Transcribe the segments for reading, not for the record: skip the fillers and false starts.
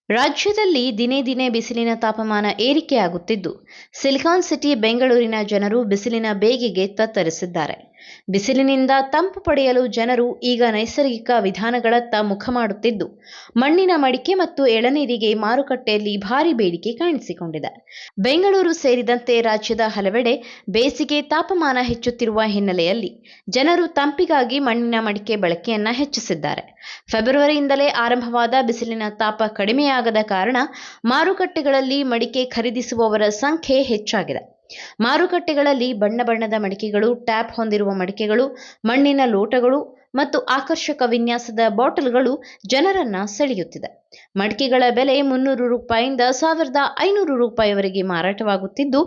ರಾಜ್ಯದಲ್ಲಿ ದಿನೇ ದಿನೇ ಬಿಸಿಲಿನ ತಾಪಮಾನ ಏರಿಕೆಯಾಗುತ್ತಿದ್ದು, ಸಿಲಿಕಾನ್ ಸಿಟಿ ಬೆಂಗಳೂರಿನ ಜನರು ಬಿಸಿಲಿನ ಬೇಗೆಗೆ ತತ್ತರಿಸಿದ್ದಾರೆ. ಬಿಸಿಲಿನಿಂದ ತಂಪು ಪಡೆಯಲು ಜನರು ಈಗ ನೈಸರ್ಗಿಕ ವಿಧಾನಗಳತ್ತ ಮುಖ ಮಾಡುತ್ತಿದ್ದು, ಮಣ್ಣಿನ ಮಡಿಕೆ ಮತ್ತು ಎಳನೀರಿಗೆ ಮಾರುಕಟ್ಟೆಯಲ್ಲಿ ಭಾರಿ ಬೇಡಿಕೆ ಕಾಣಿಸಿಕೊಂಡಿದೆ. ಬೆಂಗಳೂರು ಸೇರಿದಂತೆ ರಾಜ್ಯದ ಹಲವೆಡೆ ಬೇಸಿಗೆ ತಾಪಮಾನ ಹೆಚ್ಚುತ್ತಿರುವ ಹಿನ್ನೆಲೆಯಲ್ಲಿ ಜನರು ತಂಪಿಗಾಗಿ ಮಣ್ಣಿನ ಮಡಿಕೆ ಬಳಕೆಯನ್ನ ಹೆಚ್ಚಿಸಿದ್ದಾರೆ. ಫೆಬ್ರವರಿಯಿಂದಲೇ ಆರಂಭವಾದ ಬಿಸಿಲಿನ ತಾಪ ಕಡಿಮೆಯಾಗದ ಕಾರಣ ಮಾರುಕಟ್ಟೆಗಳಲ್ಲಿ ಮಡಿಕೆ ಖರೀದಿಸುವವರ ಸಂಖ್ಯೆ ಹೆಚ್ಚಾಗಿದೆ. ಮಾರುಕಟ್ಟೆಗಳಲ್ಲಿ ಬಣ್ಣ ಬಣ್ಣದ ಮಡಿಕೆಗಳು, ಟ್ಯಾಪ್ ಹೊಂದಿರುವ ಮಡಿಕೆಗಳು, ಮಣ್ಣಿನ ಲೋಟಗಳು ಮತ್ತು ಆಕರ್ಷಕ ವಿನ್ಯಾಸದ ಬಾಟಲ್ಗಳು ಜನರನ್ನ ಸೆಳೆಯುತ್ತಿದೆ. ಮಡಿಕೆಗಳ ಬೆಲೆ 300 ರೂಪಾಯಿಯಿಂದ 1500 ರೂಪಾಯಿವರೆಗೆ ಮಾರಾಟವಾಗುತ್ತಿದ್ದು,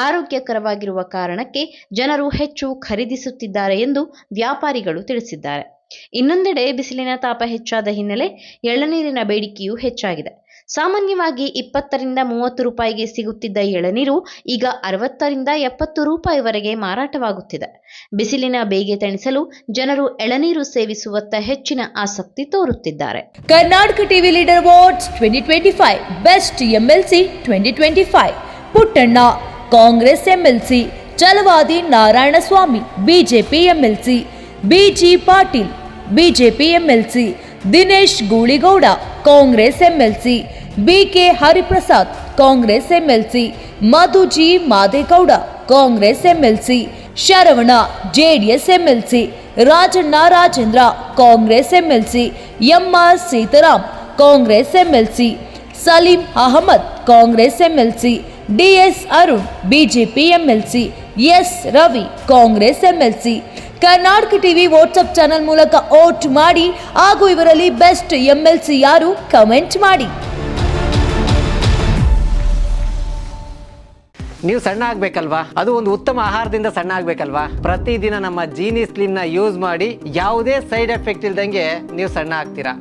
ಆರೋಗ್ಯಕರವಾಗಿರುವ ಕಾರಣಕ್ಕೆ ಜನರು ಹೆಚ್ಚು ಖರೀದಿಸುತ್ತಿದ್ದಾರೆ ಎಂದು ವ್ಯಾಪಾರಿಗಳು ತಿಳಿಸಿದ್ದಾರೆ. ಇನ್ನೊಂದೆಡೆ ಬಿಸಿಲಿನ ತಾಪ ಹೆಚ್ಚಾದ ಹಿನ್ನೆಲೆ ಎಳನೀರಿನ ಬೇಡಿಕೆಯೂ ಹೆಚ್ಚಾಗಿದೆ. ಸಾಮಾನ್ಯವಾಗಿ 20ರಿಂದ 30 ರೂಪಾಯಿಗೆ ಸಿಗುತ್ತಿದ್ದ ಎಳನೀರು ಈಗ 60ರಿಂದ 70 ರೂಪಾಯಿವರೆಗೆ ಮಾರಾಟವಾಗುತ್ತಿದೆ. ಬಿಸಿಲಿನ ಬೇಗೆ ತಣಿಸಲು ಜನರು ಎಳನೀರು ಸೇವಿಸುವತ್ತ ಹೆಚ್ಚಿನ ಆಸಕ್ತಿ ತೋರುತ್ತಿದ್ದಾರೆ. Karnataka TV leader awards 2025 best MLC 2025 Puttanna Congress MLC, Chalavadi Narayanaswamy BJP MLC, BG Patil BJP MLC, Dinesh Gooligowda Congress MLC, BK Hariprasad Congress MLC, Madhu G Madegowda Congress MLC, Sharavana JDS MLC, Rajanna Rajendra Congress MLC, MR Seetharam Congress MLC, Saleem Ahmed Congress MLC, DS Arun BJP MLC, S Ravi Congress MLC. Karnataka TV WhatsApp channel ಮೂಲಕ ವೋಟ್ ಮಾಡಿ ಹಾಗೂ ಇವರಲ್ಲಿ ಬೆಸ್ಟ್ ಎಂಎಲ್ಸಿ ಯಾರು comment ಮಾಡಿ. ನೀವು ಸಣ್ಣ ಆಗ್ಬೇಕಲ್ವಾ? ಅದು ಒಂದು ಉತ್ತಮ ಆಹಾರದಿಂದ ಸಣ್ಣ ಆಗ್ಬೇಕಲ್ವಾ? ಪ್ರತಿದಿನ ನಮ್ಮ ಜೀನಿ ಸ್ಲಿಮ್ನ ಯೂಸ್ ಮಾಡಿ ಯಾವುದೇ ಸೈಡ್ ಎಫೆಕ್ಟ್ ಇಲ್ದಂಗೆ ನೀವು ಸಣ್ಣ ಆಗ್ತೀರಾ.